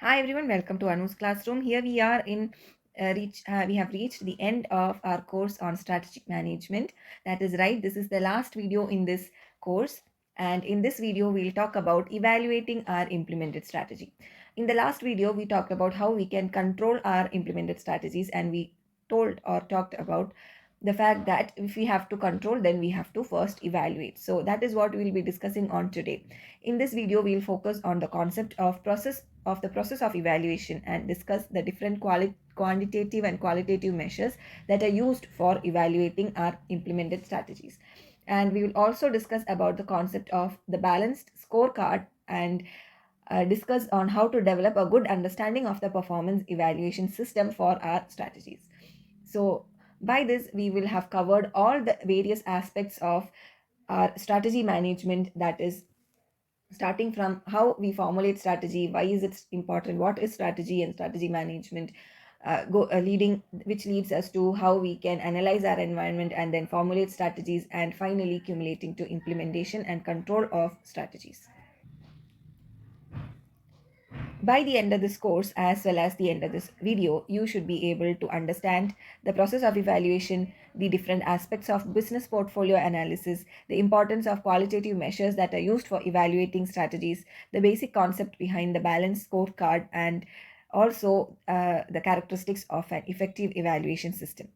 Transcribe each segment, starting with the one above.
Hi everyone, welcome to Anu's classroom. Here we are in we have reached the end of our course on strategic management. That is right. This is the last video in this course, and in this video we'll talk about evaluating our implemented strategy. In the last video we talked about how we can control our implemented strategies, and we told or talked about the fact that if we have to control, then we have to first evaluate. So that is what we'll be discussing on today. In this video we'll focus on the concept of the process of evaluation and discuss the different quantitative and qualitative measures that are used for evaluating our implemented strategies. And we will also discuss about the concept of the balanced scorecard and discuss on how to develop a good understanding of the performance evaluation system for our strategies. So by this we will have covered all the various aspects of our strategy management, that is starting from how we formulate strategy, why is it important, what is strategy and strategy management, leading which leads us to how we can analyze our environment and then formulate strategies, and finally accumulating to implementation and control of strategies. By the end of this course, as well as the end of this video, you should be able to understand the process of evaluation, the different aspects of business portfolio analysis, the importance of qualitative measures that are used for evaluating strategies, the basic concept behind the balanced scorecard, and also the characteristics of an effective evaluation system.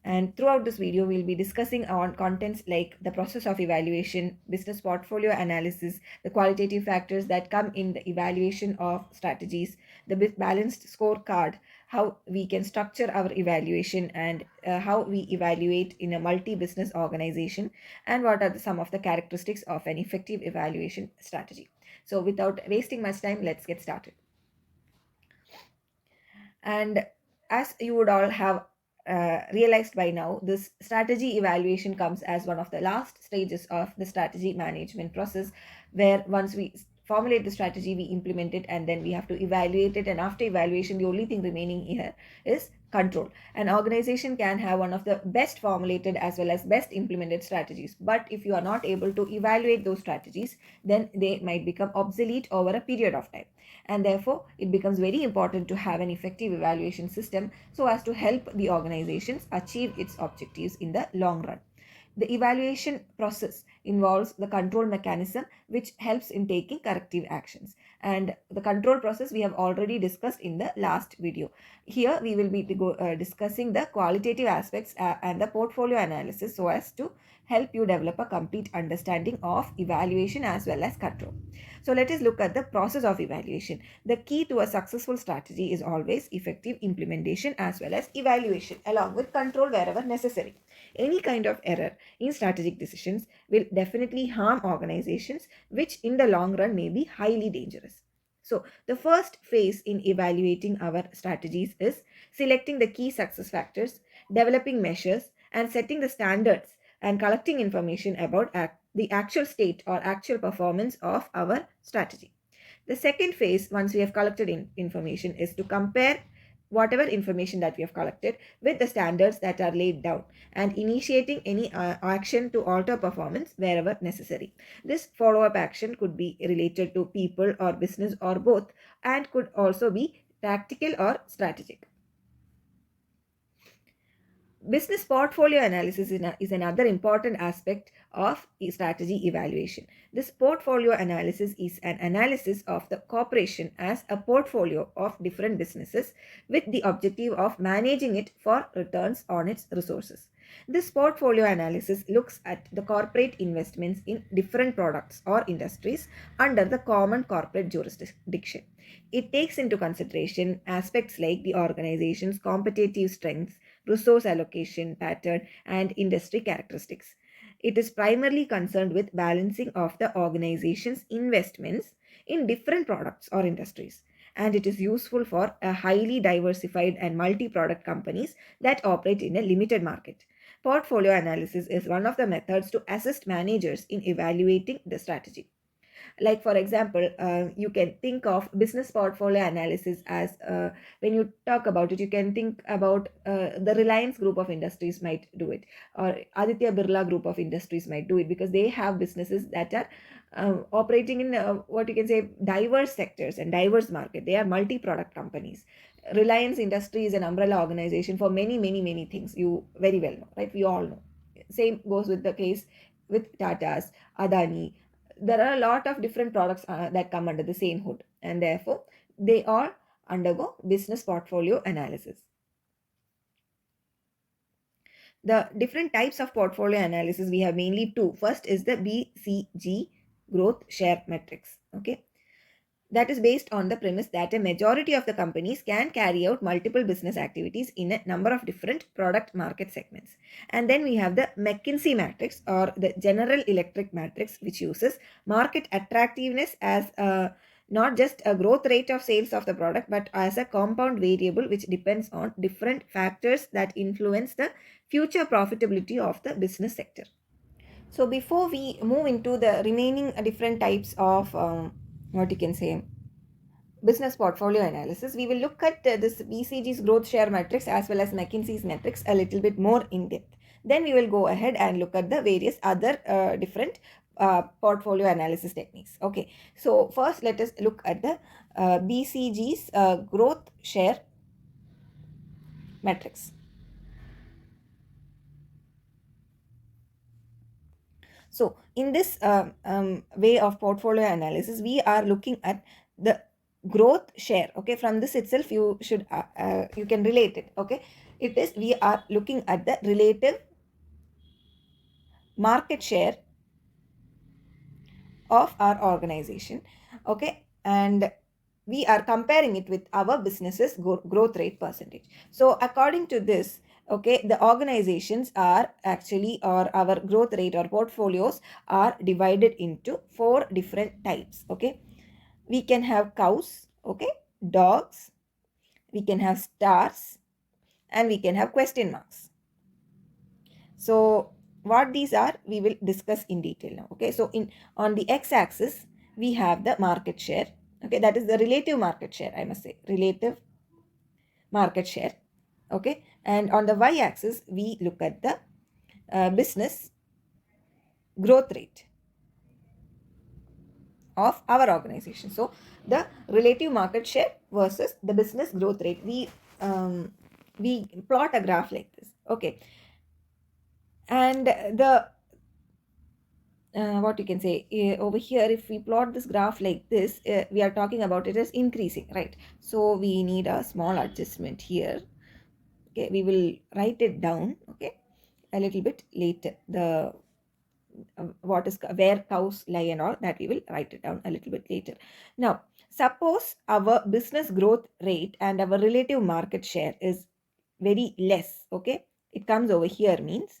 And throughout this video, we'll be discussing on contents like the process of evaluation, business portfolio analysis, the qualitative factors that come in the evaluation of strategies, the balanced scorecard, how we can structure our evaluation, and how we evaluate in a multi-business organization, and what are some of the characteristics of an effective evaluation strategy. So without wasting much time, let's get started. And as you would all have realized by now, this strategy evaluation comes as one of the last stages of the strategy management process, where once we formulate the strategy, we implement it, and then we have to evaluate it. And after evaluation, the only thing remaining here is control. An organization can have one of the best formulated as well as best implemented strategies, but if you are not able to evaluate those strategies, then they might become obsolete over a period of time. And therefore it becomes very important to have an effective evaluation system so as to help the organizations achieve its objectives in the long run. The evaluation process involves the control mechanism, which helps in taking corrective actions. And the control process we have already discussed in the last video. Here we will be discussing the qualitative aspects and the portfolio analysis so as to help you develop a complete understanding of evaluation as well as control. So let us look at the process of evaluation. The key to a successful strategy is always effective implementation as well as evaluation, along with control wherever necessary. Any kind of error in strategic decisions will definitely harm organizations, which in the long run may be highly dangerous. So, the first phase in evaluating our strategies is selecting the key success factors, developing measures, and setting the standards, and collecting information about the actual state or actual performance of our strategy. The second phase, once we have collected information, is to compare whatever information that we have collected with the standards that are laid down, and initiating any action to alter performance wherever necessary. This follow-up action could be related to people or business or both, and could also be tactical or strategic. Business portfolio analysis is another important aspect of strategy evaluation. This portfolio analysis is an analysis of the corporation as a portfolio of different businesses with the objective of managing it for returns on its resources. This portfolio analysis looks at the corporate investments in different products or industries under the common corporate jurisdiction. It takes into consideration aspects like the organization's competitive strengths, resource allocation pattern, and industry characteristics. It is primarily concerned with balancing of the organization's investments in different products or industries, and it is useful for a highly diversified and multi-product companies that operate in a limited market. Portfolio analysis is one of the methods to assist managers in evaluating the strategy. Like for example, you can think of business portfolio analysis as, when you talk about it, you can think about the Reliance group of industries might do it, or Aditya Birla group of industries might do it, because they have businesses that are operating in what you can say diverse sectors and diverse market. They are multi-product companies. Reliance Industry is an umbrella organization for many, many, many things. You very well know, right? We all know. Same goes with the case with Tata's, Adani. There are a lot of different products that come under the same hood, and therefore they all undergo business portfolio analysis. The different types of portfolio analysis, we have mainly two. First is the BCG, growth share metrics. Okay, that is based on the premise that a majority of the companies can carry out multiple business activities in a number of different product market segments. And then we have the McKinsey matrix or the General Electric matrix, which uses market attractiveness as not just a growth rate of sales of the product, but as a compound variable which depends on different factors that influence the future profitability of the business sector. So before we move into the remaining different types of what you can say business portfolio analysis, we will look at this BCG's growth share matrix as well as McKinsey's matrix a little bit more in depth. Then we will go ahead and look at the various other different portfolio analysis techniques. Okay, so first let us look at the BCG's growth share matrix. So in this way of portfolio analysis, we are looking at the growth share. Okay, from this itself you should you can relate it. Okay, it is, we are looking at the relative market share of our organization. Okay, and we are comparing it with our business's growth rate percentage. So according to this, okay, the organizations are actually, or our growth rate or portfolios are divided into four different types. Okay, we can have cows, okay, dogs, we can have stars, and we can have question marks. So what these are, we will discuss in detail now. Okay, so in on the x-axis we have the market share. Okay, that is the relative market share, I must say, relative market share. Okay, and on the y-axis we look at the business growth rate of our organization. So the relative market share versus the business growth rate, we plot a graph like this. Okay, and the what you can say over here, if we plot this graph like this, we are talking about it as increasing, right? So we need a small adjustment here. Okay, we will write it down, okay, a little bit later. The what is where cows lie and all that, we will write it down a little bit later. Now suppose our business growth rate and our relative market share is very less. Okay, it comes over here, means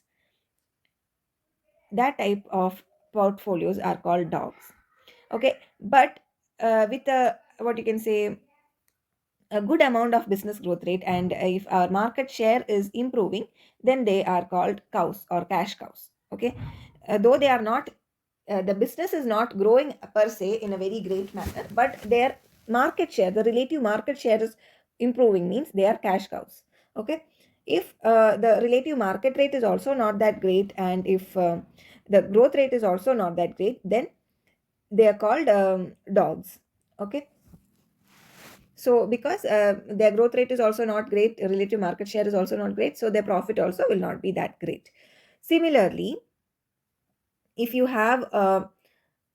that type of portfolios are called dogs. Okay, but with a what you can say a good amount of business growth rate, and if our market share is improving, then they are called cows or cash cows. Okay, though they are not the business is not growing per se in a very great manner, but their market share, the relative market share is improving, means they are cash cows. Okay, if the relative market rate is also not that great, and if the growth rate is also not that great, then they are called dogs. Okay, so because their growth rate is also not great, relative market share is also not great, so their profit also will not be that great. Similarly, if you have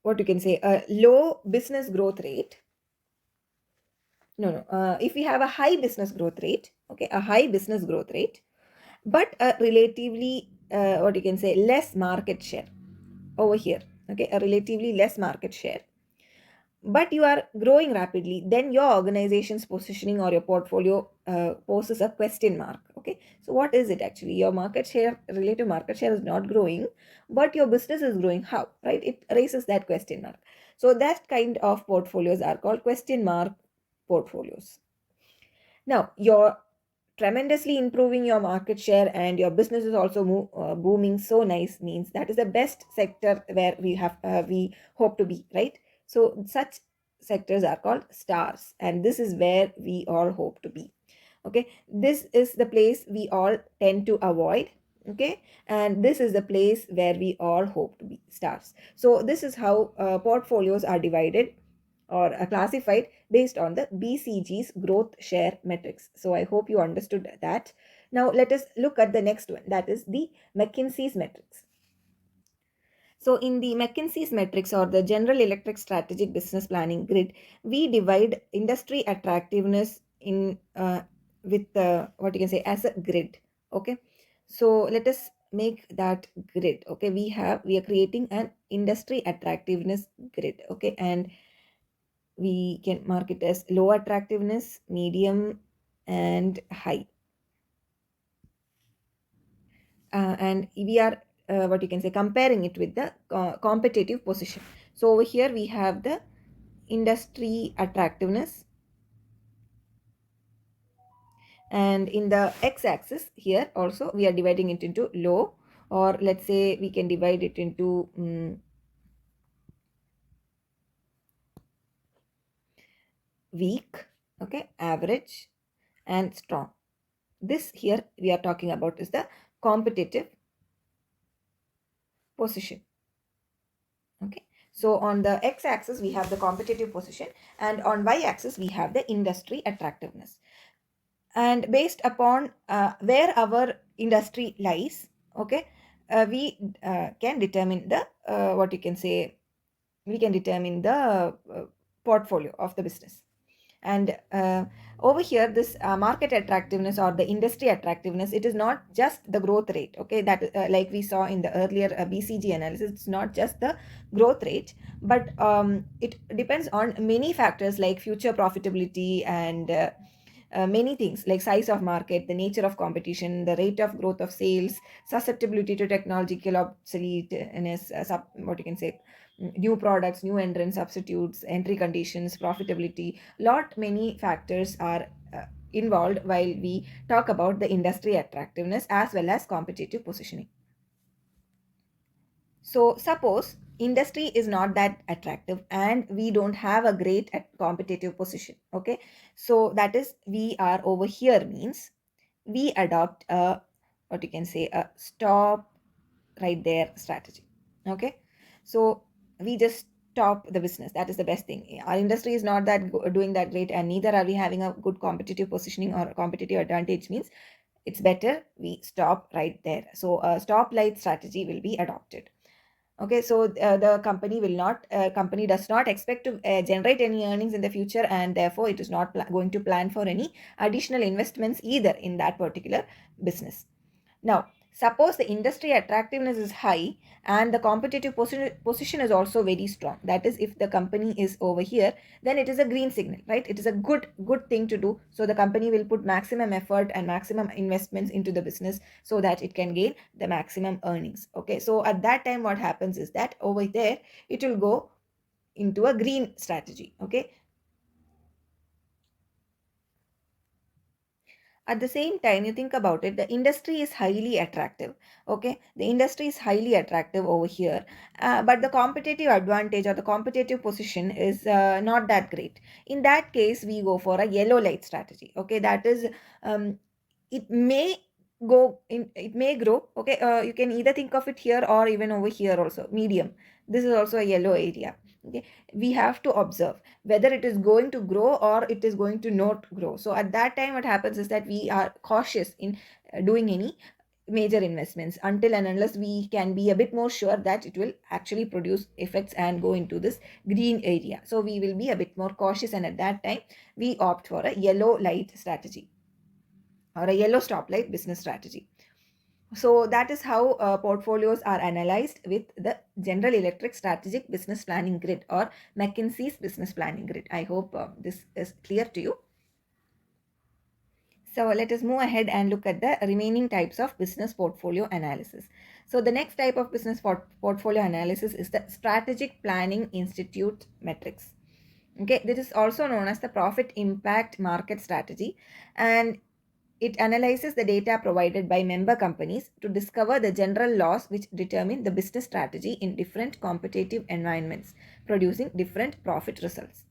what you can say a low business growth rate, if we have a high business growth rate, okay, a high business growth rate, but a relatively what you can say less market share over here, okay, a relatively less market share, but you are growing rapidly, then your organization's positioning or your portfolio poses a question mark. Okay, so what is it actually? Your market share, relative market share is not growing, but your business is growing. How, right? It raises that question mark. So that kind of portfolios are called question mark portfolios. Now you're tremendously improving your market share and your business is also booming so nice, means that is the best sector where we hope to be, right? So such sectors are called stars, and this is where we all hope to be. Okay, this is the place we all tend to avoid. Okay, and this is the place where we all hope to be stars. So this is how portfolios are divided or classified based on the BCG's growth share metrics. So I hope you understood that. Now let us look at the next one, that is the McKinsey's metrics. So in the McKinsey's metrics or the General Electric Strategic Business Planning Grid, we divide industry attractiveness in with what you can say as a grid. Okay, so let us make that grid. Okay, we are creating an industry attractiveness grid. Okay, and we can mark it as low attractiveness, medium, and high. And we are what you can say comparing it with the competitive position. So over here we have the industry attractiveness, and in the x-axis here also we are dividing it into low, or let's say we can divide it into weak, okay, average, and strong. This here we are talking about is the competitive position. Okay, so on the x-axis we have the competitive position, and on y-axis we have the industry attractiveness. And based upon where our industry lies, okay, we can determine the what you can say we can determine the portfolio of the business. And over here this market attractiveness or the industry attractiveness, it is not just the growth rate. Okay, that like we saw in the earlier BCG analysis, it's not just the growth rate, but it depends on many factors like future profitability and many things like size of market, the nature of competition, the rate of growth of sales, susceptibility to technological obsoleteness, what you can say, new products, new entrants, substitutes, entry conditions, profitability. Lot many factors are involved while we talk about the industry attractiveness as well as competitive positioning. So suppose industry is not that attractive and we don't have a great competitive position. Okay, so that is we are over here means we adopt a what you can say a stop right there strategy. Okay, so we just stop the business. That is the best thing. Our industry is not that doing that great, and neither are we having a good competitive positioning or competitive advantage means it's better we stop right there. So a stop light strategy will be adopted. Okay, so the company will not company does not expect to generate any earnings in the future, and therefore it is not going to plan for any additional investments either in that particular business. Now, suppose the industry attractiveness is high and the competitive position is also very strong. That is, if the company is over here, then it is a green signal, right? It is a good thing to do. So the company will put maximum effort and maximum investments into the business so that it can gain the maximum earnings. Okay, so at that time, what happens is that over there, it will go into a green strategy. Okay, at the same time you think about it, the industry is highly attractive. Okay, the industry is highly attractive over here, but the competitive advantage or the competitive position is not that great. In that case we go for a yellow light strategy. Okay, that is it may it may grow. Okay, you can either think of it here or even over here also medium. This is also a yellow area. Okay, we have to observe whether it is going to grow or it is going to not grow. So at that time what happens is that we are cautious in doing any major investments until and unless we can be a bit more sure that it will actually produce effects and go into this green area. So we will be a bit more cautious, and at that time we opt for a yellow light strategy or a yellow stoplight business strategy. So that is how portfolios are analyzed with the General Electric Strategic Business Planning Grid or McKinsey's Business Planning Grid. I hope this is clear to you. So let us move ahead and look at the remaining types of business portfolio analysis. So the next type of business portfolio analysis is the Strategic Planning Institute metrics. Okay, this is also known as the Profit Impact Market Strategy, and it analyzes the data provided by member companies to discover the general laws which determine the business strategy in different competitive environments, producing different profit results.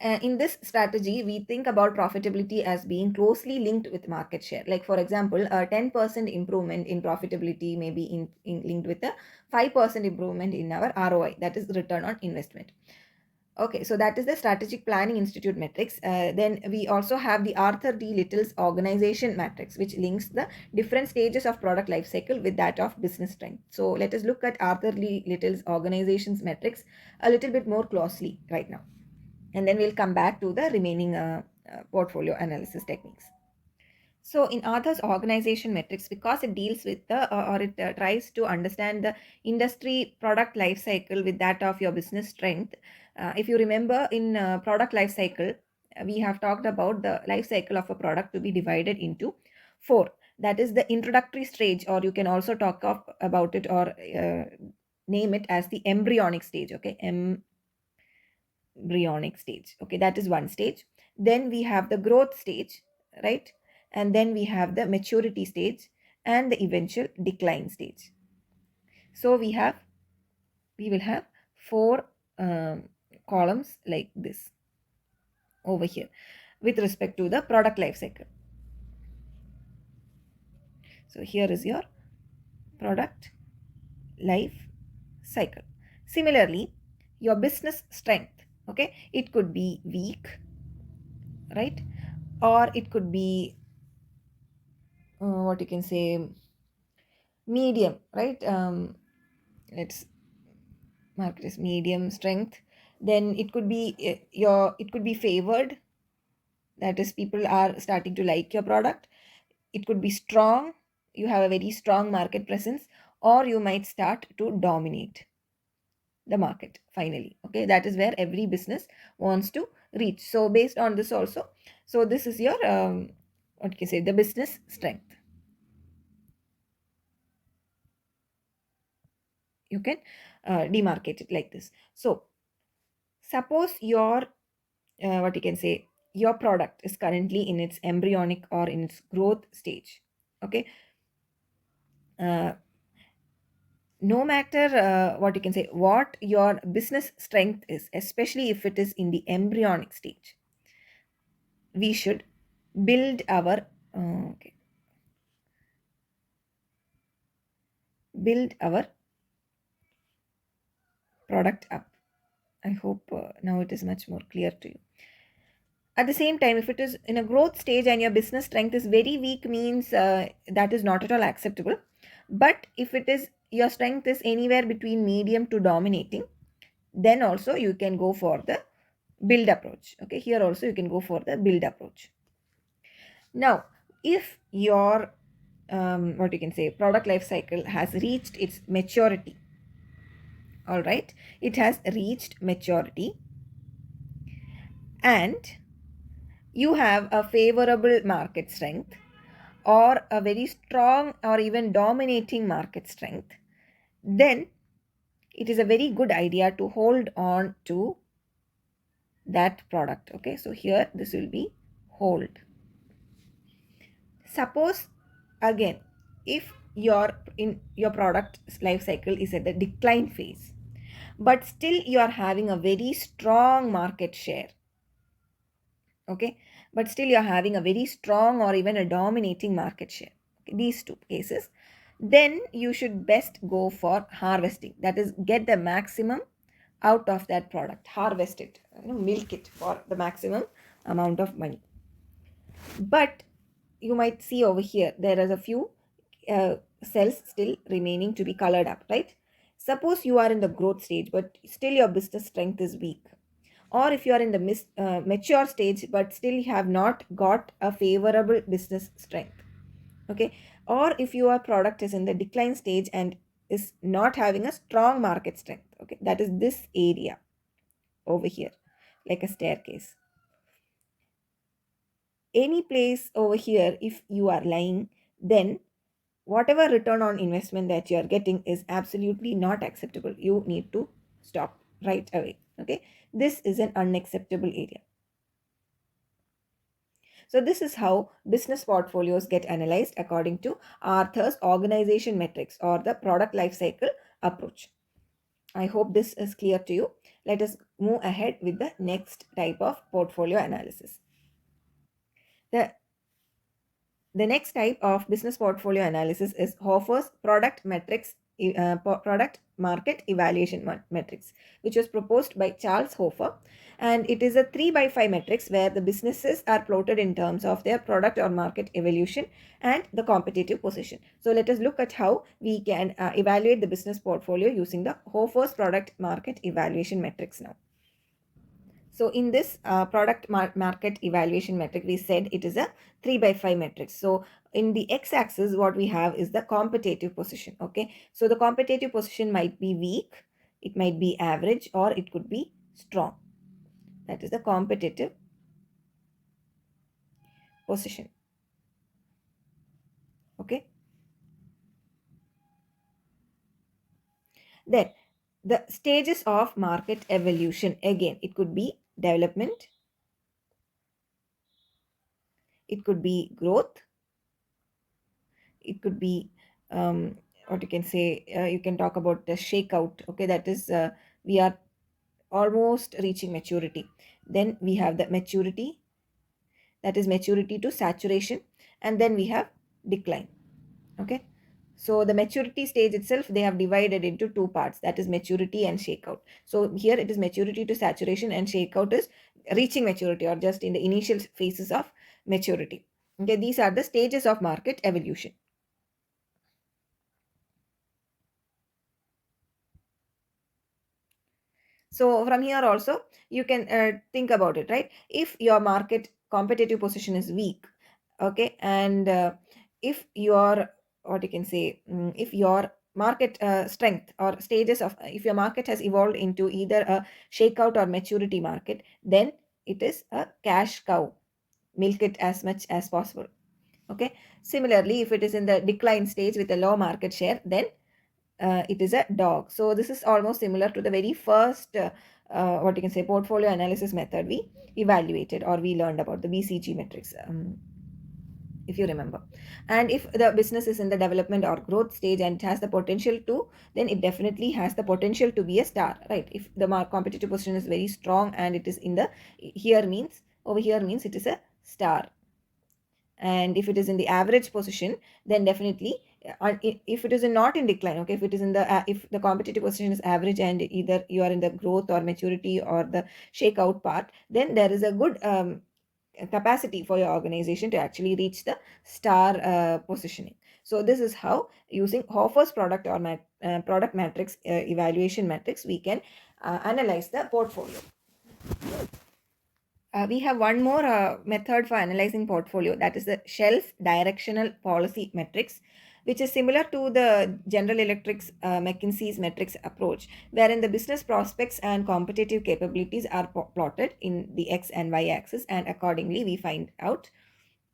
In this strategy, we think about profitability as being closely linked with market share. Like, for example, a 10% improvement in profitability may be linked with a 5% improvement in our ROI, that is return on investment. Okay, so that is the Strategic Planning Institute metrics. Then we also have the Arthur D. Little's organization matrix, which links the different stages of product life cycle with that of business strength. So let us look at Arthur D. Little's organizations metrics a little bit more closely right now, and then we'll come back to the remaining portfolio analysis techniques. So in Arthur's organization metrics, because it deals with the or it tries to understand the industry product life cycle with that of your business strength. If you remember, in product life cycle, we have talked about the life cycle of a product to be divided into four. That is the introductory stage, or you can also talk about it, or name it as the embryonic stage. Okay, embryonic stage. Okay, that is one stage. Then we have the growth stage, right? And then we have the maturity stage and the eventual decline stage. So we will have four columns like this over here with respect to the product life cycle. So here is your product life cycle. Similarly, your business strength, okay, it could be weak, right? Or it could be what you can say, medium, right? Let's mark it as medium strength. Then it could be it could be favored, that is people are starting to like your product. It could be strong, you have a very strong market presence, or you might start to dominate the market finally. Okay, that is where every business wants to reach. So based on this also, so this is your what you can say, the business strength. You can demarcate it like this. So suppose your what you can say, your product is currently in its embryonic or in its growth stage. Okay, uh, no matter what you can say, what your business strength is, especially if it is in the embryonic stage, we should build our okay, build our product up. I hope now it is much more clear to you. At the same time, if it is in a growth stage and your business strength is very weak, means that is not at all acceptable. But if it is, your strength is anywhere between medium to dominating, then also you can go for the build approach. Okay, here also you can go for the build approach. Now, if your what you can say, product life cycle has reached its maturity, all right, it has reached maturity, and you have a favorable market strength, or a very strong or even dominating market strength, then it is a very good idea to hold on to that product. Okay, so here this will be hold. Suppose again, if your product life cycle is at the decline phase, but still you are having a very strong market share, okay, but still you're having a very strong or even a dominating market share, okay, these two cases, then you should best go for harvesting, that is get the maximum out of that product, harvest it, milk it for the maximum amount of money. But you might see over here there is a few cells still remaining to be colored up, right? Suppose you are in the growth stage but still your business strength is weak, or if you are in the mature stage but still you have not got a favorable business strength, okay, or if your product is in the decline stage and is not having a strong market strength, okay, that is this area over here, like a staircase, any place over here, if you are lying, then whatever return on investment that you are getting is absolutely not acceptable. You need to stop right away. Okay, this is an unacceptable area. So this is how business portfolios get analyzed according to Arthur's organization metrics, or the product life cycle approach. I hope this is clear to you. Let us move ahead with the next type of portfolio analysis. The The next type of business portfolio analysis is Hofer's product market evaluation matrix, which was proposed by Charles Hofer. And it is a 3 by 5 matrix where the businesses are plotted in terms of their product or market evolution and the competitive position. So let us look at how we can evaluate the business portfolio using the Hofer's product market evaluation matrix now. So in this market evaluation metric, we said it is a 3 by 5 matrix. So in the x-axis, what we have is the competitive position. Okay. So the competitive position might be weak, it might be average, or it could be strong. That is the competitive position. Okay. Then the stages of market evolution, again, it could be development, it could be growth, it could be what you can say, you can talk about the shakeout. Okay, that is we are almost reaching maturity. Then we have the maturity, that is maturity to saturation, and then we have decline. Okay, so the maturity stage itself, they have divided into two parts, that is maturity and shakeout. So here it is maturity to saturation, and shakeout is reaching maturity or just in the initial phases of maturity. Okay, these are the stages of market evolution. So from here also you can think about it, right? If your market competitive position is weak, okay, and if your, what you can say, if your market strength or stages of, if your market has evolved into either a shakeout or maturity market, then it is a cash cow. Milk it as much as possible. Okay. Similarly, if it is in the decline stage with a low market share, then it is a dog. So this is almost similar to the very first what you can say portfolio analysis method we evaluated or we learned about, the BCG metrics, if you remember. And if the business is in the development or growth stage and it has the potential to, then it definitely has the potential to be a star, right? If the competitive position is very strong and it is in the, here means, over here means it is a star. And if it is in the average position, then definitely if it is not in decline, okay, if it is in the if the competitive position is average and either you are in the growth or maturity or the shakeout part, then there is a good capacity for your organization to actually reach the star positioning. So this is how, using Hofer's product matrix evaluation matrix, we can analyze the portfolio. We have one more method for analyzing portfolio, that is the Shell's directional policy metrics, which is similar to the General Electric's McKinsey's metrics approach, wherein the business prospects and competitive capabilities are plotted in the x and y axis, and accordingly we find out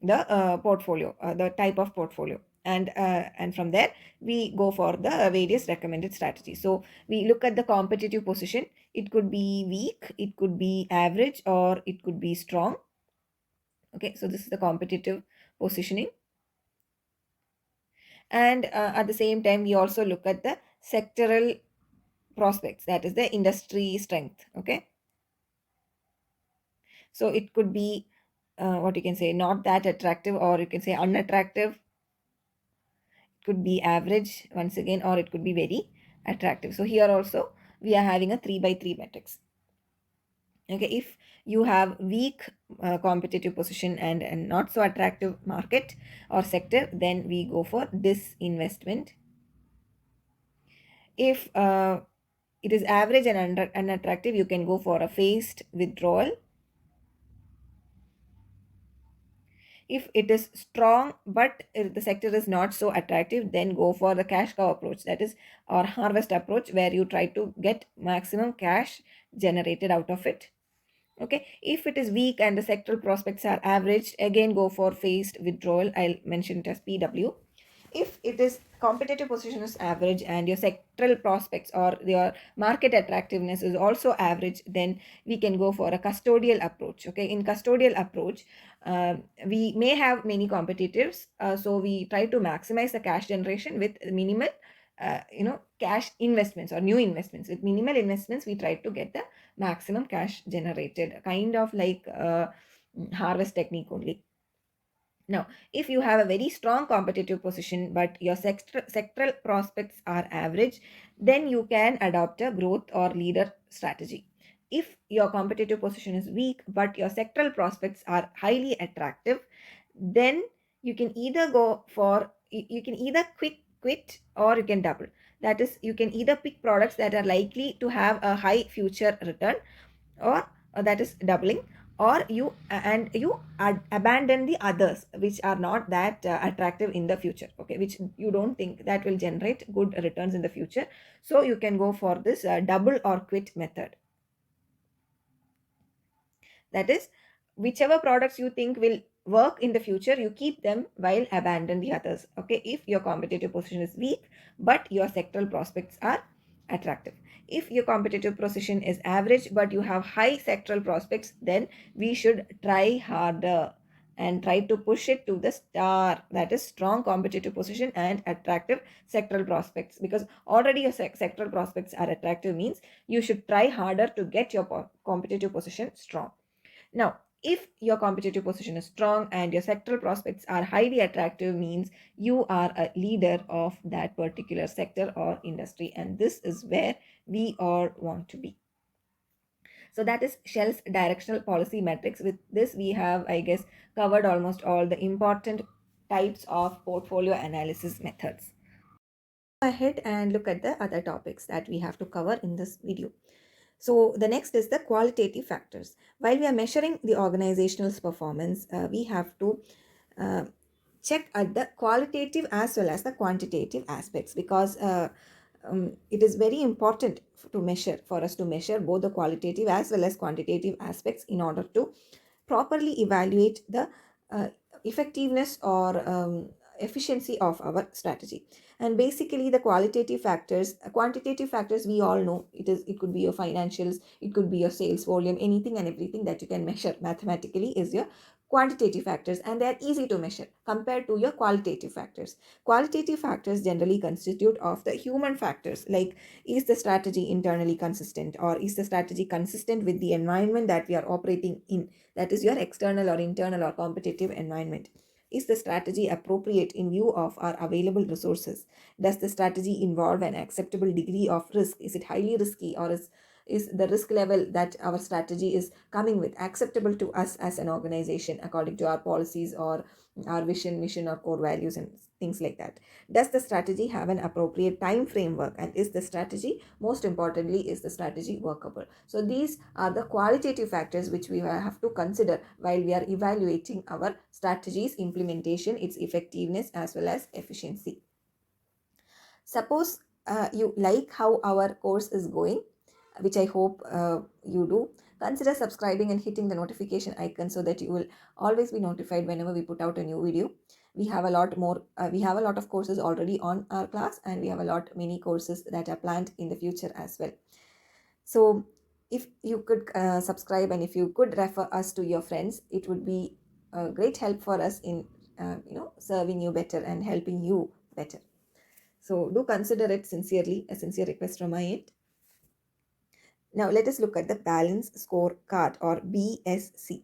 the portfolio, the type of portfolio, and from there we go for the various recommended strategies. So we look at the competitive position, it could be weak, it could be average, or it could be strong. Okay, so this is the competitive positioning. And at the same time we also look at the sectoral prospects, that is the industry strength. Okay, so it could be what you can say, not that attractive, or you can say unattractive, could be average once again, or it could be very attractive. So here also we are having a 3 by 3 matrix. Okay, if you have weak competitive position and not so attractive market or sector, then we go for disinvestment. If it is average and unattractive, you can go for a phased withdrawal. If it is strong but if the sector is not so attractive, then go for the cash cow approach, that is, or harvest approach, where you try to get maximum cash generated out of it. Okay, if it is weak and the sectoral prospects are average, again go for phased withdrawal. I'll mention it as PW. If it is competitive position is average and your sectoral prospects or your market attractiveness is also average, then we can go for a custodial approach. Okay, in custodial approach, we may have many competitors, so we try to maximize the cash generation with minimal cash investments or new investments. With minimal investments, we try to get the maximum cash generated, kind of like harvest technique only. Now, if you have a very strong competitive position but your sectoral prospects are average, then you can adopt a growth or leader strategy. If your competitive position is weak but your sectoral prospects are highly attractive, then you can either go for you can either quick quit or you can double. That is, you can either pick products that are likely to have a high future return, or that is doubling, or you abandon the others which are not that attractive in the future, okay, which you don't think that will generate good returns in the future. So you can go for this double or quit method. That is, whichever products you think will work in the future, you keep them while abandon the others, okay, if your competitive position is weak but your sectoral prospects are attractive. If your competitive position is average but you have high sectoral prospects, then we should try harder and try to push it to the star, that is strong competitive position and attractive sectoral prospects, because already your sectoral prospects are attractive means you should try harder to get your competitive position strong. Now, if your competitive position is strong and your sectoral prospects are highly attractive, means you are a leader of that particular sector or industry, and this is where we all want to be. So that is Shell's directional policy metrics. With this, we have, I guess, covered almost all the important types of portfolio analysis methods. Ahead and look at the other topics that we have to cover in this video. So the next is the qualitative factors. While we are measuring the organizational's performance, we have to uh, check at the qualitative as well as the quantitative aspects, because it is very important to measure, for us to measure both the qualitative as well as quantitative aspects in order to properly evaluate the uh, effectiveness or efficiency of our strategy. And basically the quantitative factors, we all know it could be your financials, it could be your sales volume, anything and everything that you can measure mathematically is your quantitative factors, and they are easy to measure compared to your qualitative factors. Qualitative factors generally constitute of the human factors, like is the strategy internally consistent, or is the strategy consistent with the environment that we are operating in, that is your external or internal or competitive environment. Is the strategy appropriate in view of our available resources? Does the strategy involve an acceptable degree of risk? Is it highly risky, or is the risk level that our strategy is coming with acceptable to us as an organization according to our policies or our vision, mission, or core values and things like that? Does the strategy have an appropriate time framework, and is the strategy, most importantly, is the strategy workable? So these are the qualitative factors which we have to consider while we are evaluating our strategies implementation, its effectiveness as well as efficiency. Suppose you like how our course is going, which I hope you do. Consider subscribing and hitting the notification icon so that you will always be notified whenever we put out a new video. We have a lot more, we have a lot of courses already on our class, and we have a lot many courses that are planned in the future as well. So if you could subscribe, and if you could refer us to your friends, it would be a great help for us in serving you better and helping you better. So do consider it sincerely, a sincere request from my end. Now let us look at the balance scorecard, or BSC.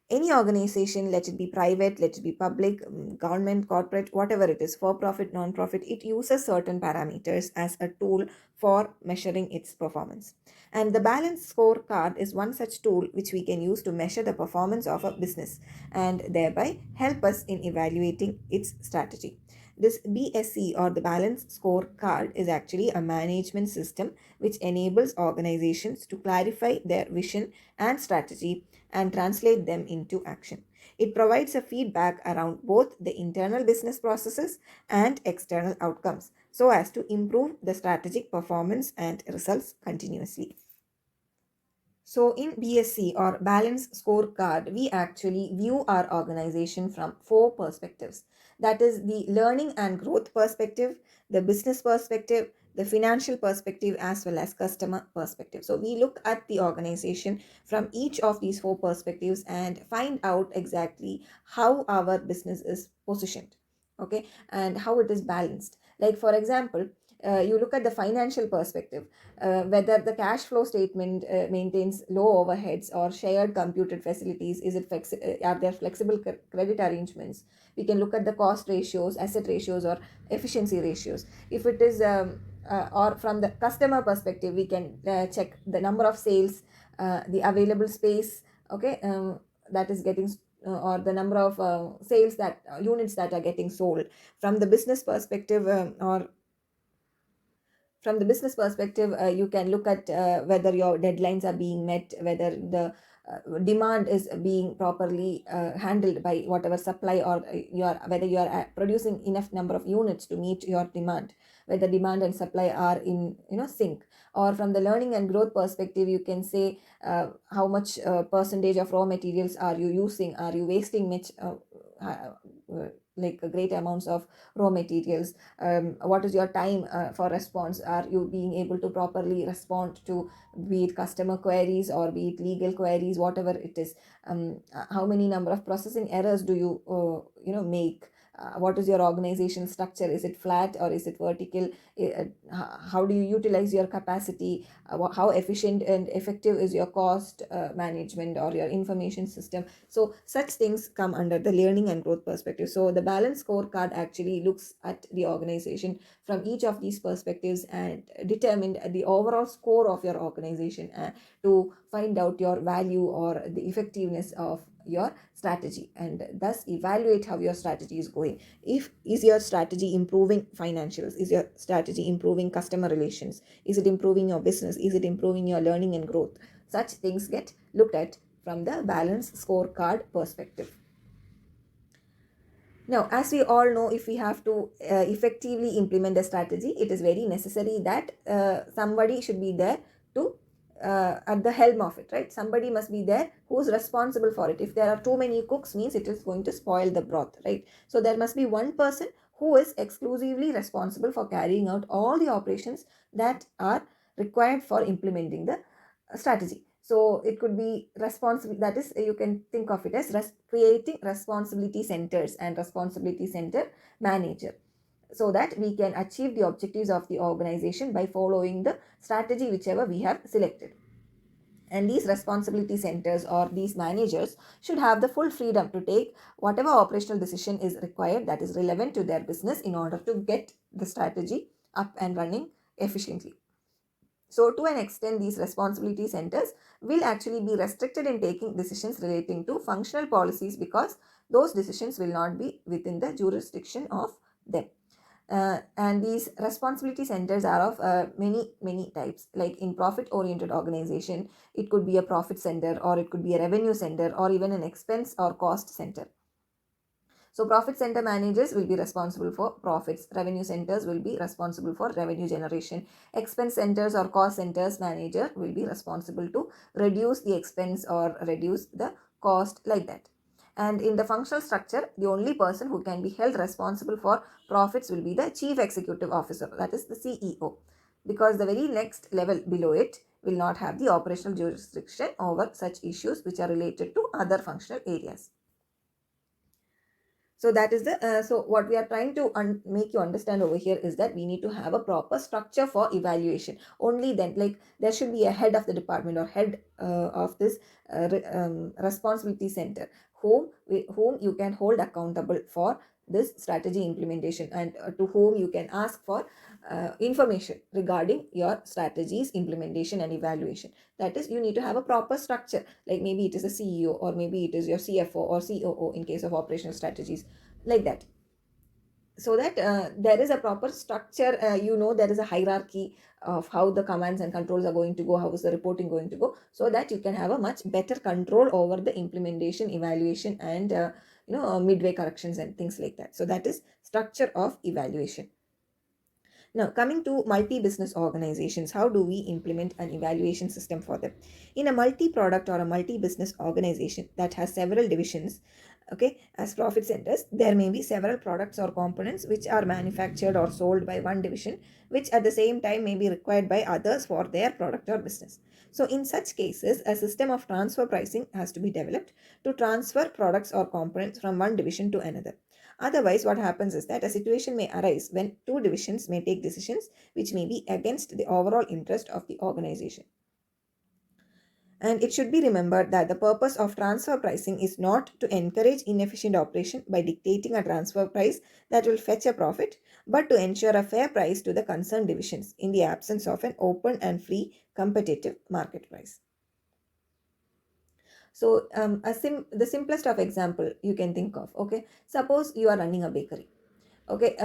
Any organization, let it be private, let it be public, government, corporate, whatever it is, for profit, non-profit, it uses certain parameters as a tool for measuring its performance. And the balance scorecard is one such tool which we can use to measure the performance of a business and thereby help us in evaluating its strategy. This BSC, or the balance scorecard, is actually a management system which enables organizations to clarify their vision and strategy and translate them into action. It provides a feedback around both the internal business processes and external outcomes so as to improve the strategic performance and results continuously. So in BSC, or balance scorecard, we actually view our organization from four perspectives. That is the learning and growth perspective, the business perspective, the financial perspective, as well as customer perspective. So we look at the organization from each of these four perspectives and find out exactly how our business is positioned, okay, and how it is balanced. Like for example, You look at the financial perspective, whether the cash flow statement maintains low overheads or shared computed facilities. Are there flexible credit arrangements? We can look at the cost ratios, asset ratios, or efficiency ratios. If it is or from the customer perspective, we can check the number of sales, the available space, okay, that is getting or the number of sales that units that are getting sold. From the business perspective, you can look at whether your deadlines are being met, whether the demand is being properly handled by whatever supply, or whether you are producing enough number of units to meet your demand, whether demand and supply are in sync. Or from the learning and growth perspective, you can say how much percentage of raw materials are you using, are you wasting much uh, like great amounts of raw materials. What is your time for response? Are you being able to properly respond to, be it customer queries or be it legal queries, whatever it is? How many number of processing errors do you make? What is your organizational structure? Is it flat or is it vertical? How do you utilize your capacity? How efficient and effective is your cost management or your information system? So such things come under the learning and growth perspective. So the balance scorecard actually looks at the organization from each of these perspectives and determine the overall score of your organization to find out your value or the effectiveness of your strategy, and thus evaluate how your strategy is going. If is your strategy improving financials, is your strategy improving customer relations, is it improving your business, is it improving your learning and growth? Such things get looked at from the balance scorecard perspective. Now, as we all know, if we have to effectively implement a strategy, it is very necessary that somebody should be there to at the helm of it, right? Somebody must be there who is responsible for it. If there are too many cooks, means it is going to spoil the broth, right? So there must be one person who is exclusively responsible for carrying out all the operations that are required for implementing the strategy. So it could be responsible, that is, you can think of it as creating responsibility centers and responsibility center manager, so that we can achieve the objectives of the organization by following the strategy whichever we have selected. And these responsibility centers or these managers should have the full freedom to take whatever operational decision is required that is relevant to their business in order to get the strategy up and running efficiently. So to an extent, these responsibility centers will actually be restricted in taking decisions relating to functional policies, because those decisions will not be within the jurisdiction of them. And these responsibility centers are of many types. Like in profit oriented organization, it could be a profit center, or it could be a revenue center, or even an expense or cost center. So profit center managers will be responsible for profits. Revenue centers will be responsible for revenue generation. Expense centers or cost centers manager will be responsible to reduce the expense or reduce the cost, like that. And in the functional structure, the only person who can be held responsible for profits will be the chief executive officer, that is the CEO, because the very next level below it will not have the operational jurisdiction over such issues which are related to other functional areas. So that is the so what we are trying to make you understand over here is that we need to have a proper structure for evaluation. Only then, like, there should be a head of the department or head of this responsibility center, whom you can hold accountable for this strategy implementation, and to whom you can ask for information regarding your strategies implementation and evaluation. That is, you need to have a proper structure, like maybe it is a CEO, or maybe it is your CFO or COO in case of operational strategies, like that. So that there is a proper structure, there is a hierarchy of how the commands and controls are going to go, how is the reporting going to go, so that you can have a much better control over the implementation, evaluation, and midway corrections and things like that. So that is structure of evaluation. Now, coming to multi-business organizations, how do we implement an evaluation system for them? In a multi-product or a multi-business organization that has several divisions, Okay, as profit centers, there may be several products or components which are manufactured or sold by one division, which at the same time may be required by others for their product or business. So, in such cases, a system of transfer pricing has to be developed to transfer products or components from one division to another. Otherwise, what happens is that a situation may arise when two divisions may take decisions which may be against the overall interest of the organization. And it should be remembered that the purpose of transfer pricing is not to encourage inefficient operation by dictating a transfer price that will fetch a profit, but to ensure a fair price to the concerned divisions in the absence of an open and free competitive market price. So, the simplest of example you can think of. Okay, suppose you are running a bakery. Okay,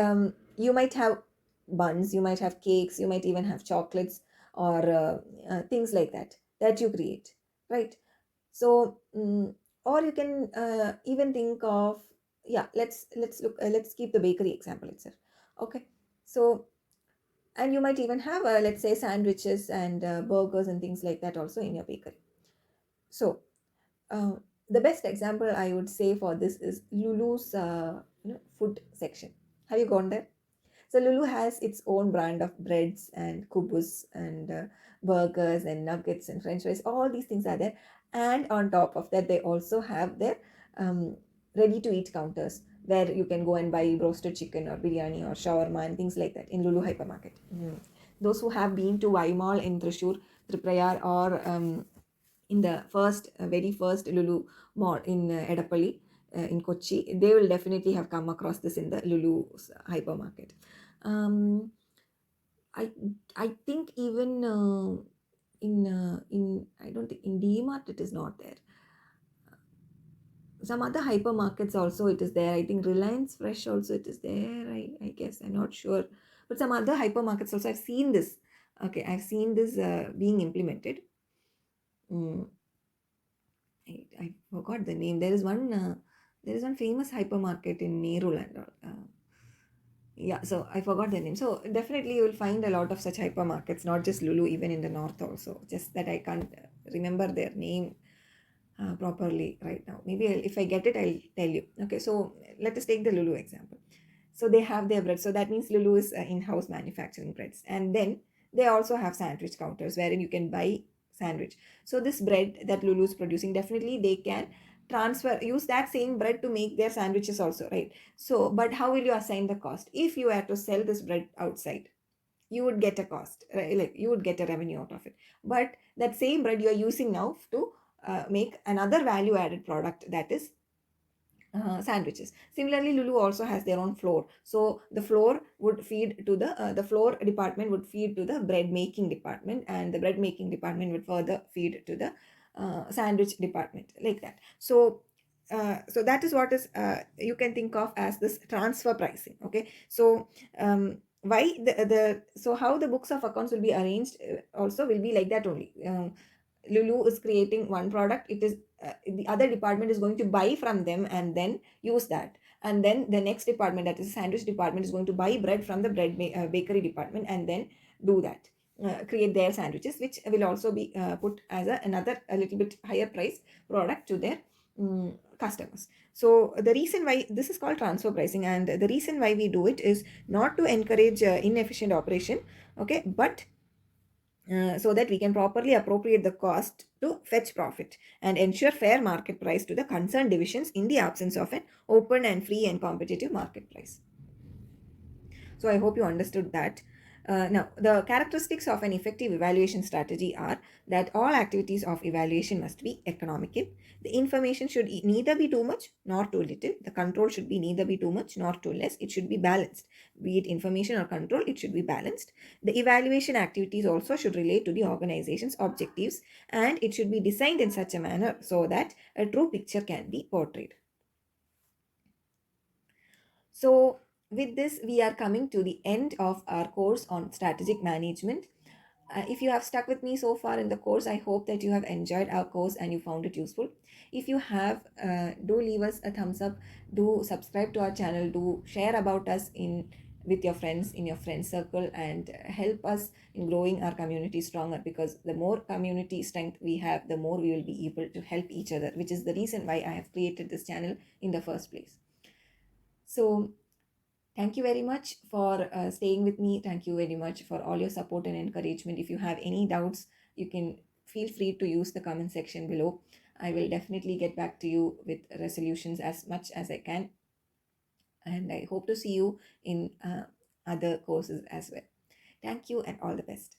you might have buns, you might have cakes, you might even have chocolates or things like that that you create, right? So or you can even think of, yeah, let's keep the bakery example itself. Okay, so and you might even have let's say sandwiches and burgers and things like that also in your bakery. So uh, the best example I would say for this is Lulu's food section. Have you gone there? So Lulu has its own brand of breads and kubus and burgers and nuggets and French fries. All these things are there, and on top of that, they also have their um, ready-to-eat counters where you can go and buy roasted chicken or biryani or shawarma and things like that in Lulu hypermarket. Those who have been to Y Mall in Thrissur, Tripurayar, or in the very first Lulu mall in Edapalli, in Kochi, they will definitely have come across this in the Lulu's hypermarket. Um, I I think even in I don't think in DMart it is not there. Some other hypermarkets also it is there. I think Reliance Fresh also it is there. I guess I'm not sure, but some other hypermarkets also I've seen this. Okay, I've seen this being implemented. Mm, I forgot the name. There is one famous hypermarket in Nehru Land. Yeah, so I forgot the name. So definitely you will find a lot of such hypermarkets, not just Lulu, even in the north also. Just that I can't remember their name properly right now. Maybe if I get it, I'll tell you. Okay, so let us take the Lulu example. So they have their bread. So that means Lulu is in-house manufacturing breads. And then they also have sandwich counters wherein you can buy sandwich. So this bread that Lulu is producing, definitely they can use that same bread to make their sandwiches also, right? So, but how will you assign the cost? If you were to sell this bread outside, you would get a cost, right? Like you would get a revenue out of it. But that same bread you are using now to make another value added product, that is sandwiches. Similarly, Lulu also has their own flour. So the flour would feed to the flour department would feed to the bread making department, and the bread making department would further feed to the sandwich department, like that. So so that is what is you can think of as this transfer pricing. Okay, so why the so how the books of accounts will be arranged also will be like that only. Lulu is creating one product, it is the other department is going to buy from them and then use that, and then the next department, that is the sandwich department, is going to buy bread from the bakery department and then do that, create their sandwiches, which will also be put as another a little bit higher price product to their customers. So the reason why this is called transfer pricing, and the reason why we do it is not to encourage inefficient operation, okay, but so that we can properly appropriate the cost to fetch profit and ensure fair market price to the concerned divisions in the absence of an open and free and competitive market price. So I hope you understood that. Now, the characteristics of an effective evaluation strategy are that all activities of evaluation must be economical. The information should neither be too much nor too little. The control should be neither be too much nor too less. It should be balanced. Be it information or control, it should be balanced. The evaluation activities also should relate to the organization's objectives, and it should be designed in such a manner so that a true picture can be portrayed. So, with this, we are coming to the end of our course on strategic management. If you have stuck with me so far in the course, I hope that you have enjoyed our course and you found it useful. If you have, do leave us a thumbs up, do subscribe to our channel, do share about us in with your friends in your friend circle, and help us in growing our community stronger, because the more community strength we have, the more we will be able to help each other, which is the reason why I have created this channel in the first place. So thank you very much for staying with me. Thank you very much for all your support and encouragement. If you have any doubts, you can feel free to use the comment section below. I will definitely get back to you with resolutions as much as I can. And I hope to see you in other courses as well. Thank you and all the best.